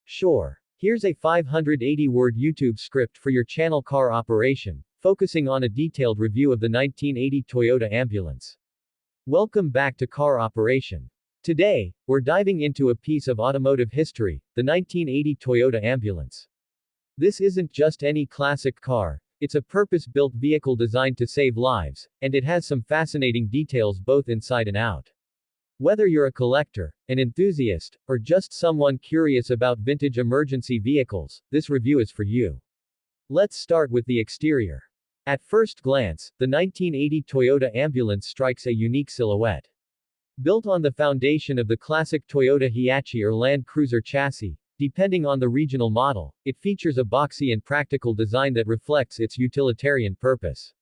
Sure. Here's a 580-word YouTube script for your channel Car Operation, focusing on a detailed review of the 1980 Toyota Ambulance. Welcome back to Car Operation. Today, we're diving into a piece of automotive history, the 1980 Toyota Ambulance. This isn't just any classic car, it's a purpose-built vehicle designed to save lives, and it has some fascinating details both inside and out. Whether you're a collector, an enthusiast, or just someone curious about vintage emergency vehicles, this review is for you. Let's start with the exterior. At first glance, the 1980 Toyota Ambulance strikes a unique silhouette. Built on the foundation of the classic Toyota Hiace or Land Cruiser chassis, depending on the regional model, it features a boxy and practical design that reflects its utilitarian purpose.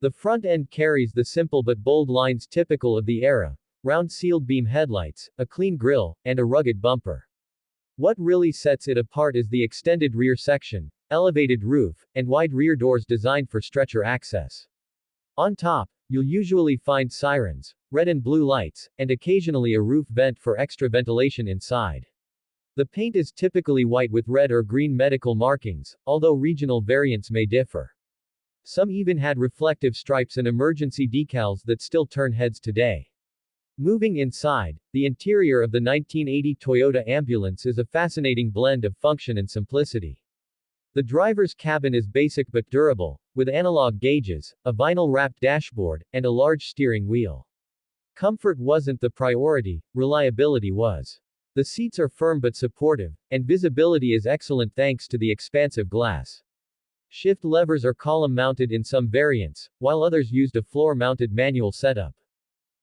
The front end carries the simple but bold lines typical of the era: round sealed beam headlights, a clean grille, and a rugged bumper. What really sets it apart is the extended rear section, elevated roof, and wide rear doors designed for stretcher access. On top, you'll usually find sirens, red and blue lights, and occasionally a roof vent for extra ventilation inside. The paint is typically white with red or green medical markings, although regional variants may differ. Some even had reflective stripes and emergency decals that still turn heads today. Moving inside, the interior of the 1980 Toyota Ambulance is a fascinating blend of function and simplicity. The driver's cabin is basic but durable, with analog gauges, a vinyl-wrapped dashboard, and a large steering wheel. Comfort wasn't the priority, reliability was. The seats are firm but supportive, and visibility is excellent thanks to the expansive glass. Shift levers are column-mounted in some variants, while others used a floor-mounted manual setup.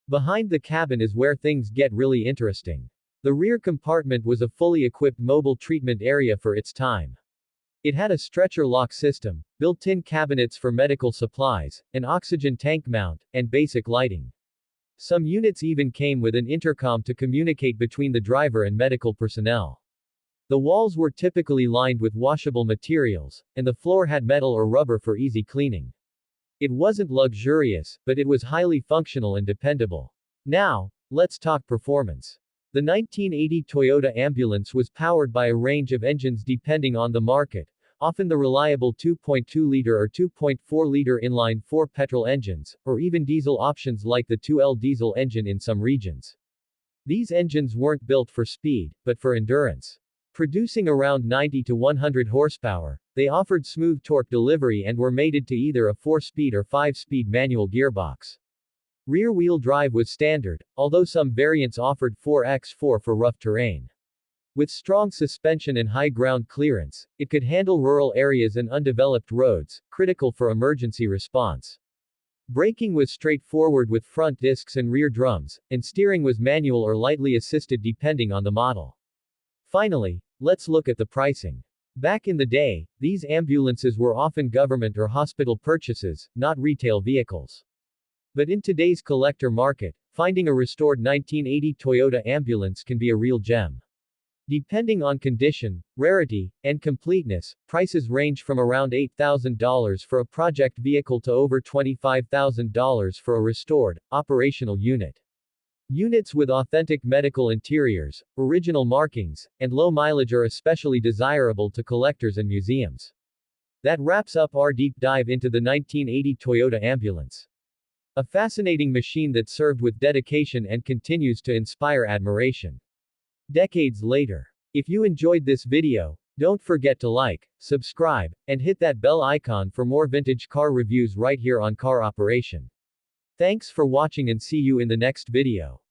Behind the cabin is where things get really interesting. The rear compartment was a fully equipped mobile treatment area for its time. It had a stretcher lock system, built-in cabinets for medical supplies, an oxygen tank mount, and basic lighting. Some units even came with an intercom to communicate between the driver and medical personnel. The walls were typically lined with washable materials, and the floor had metal or rubber for easy cleaning. It wasn't luxurious, but it was highly functional and dependable. Now, let's talk performance. The 1980 Toyota Ambulance was powered by a range of engines depending on the market, often the reliable 2.2-liter or 2.4-liter inline-4 petrol engines, or even diesel options like the 2L diesel engine in some regions. These engines weren't built for speed, but for endurance. Producing around 90 to 100 horsepower, they offered smooth torque delivery and were mated to either a 4-speed or 5-speed manual gearbox. Rear-wheel drive was standard, although some variants offered 4x4 for rough terrain. With strong suspension and high ground clearance, it could handle rural areas and undeveloped roads, critical for emergency response. Braking was straightforward with front discs and rear drums, and steering was manual or lightly assisted depending on the model. Finally, let's look at the pricing. Back in the day, these ambulances were often government or hospital purchases, not retail vehicles. But in today's collector market, finding a restored 1980 Toyota Ambulance can be a real gem. Depending on condition, rarity, and completeness, prices range from around $8,000 for a project vehicle to over $25,000 for a restored, operational unit. Units with authentic medical interiors, original markings, and low mileage are especially desirable to collectors and museums. That wraps up our deep dive into the 1980 Toyota Ambulance. A fascinating machine that served with dedication and continues to inspire admiration. Decades later. If you enjoyed this video, don't forget to like, subscribe, and hit that bell icon for more vintage car reviews right here on Car Operation. Thanks for watching and see you in the next video.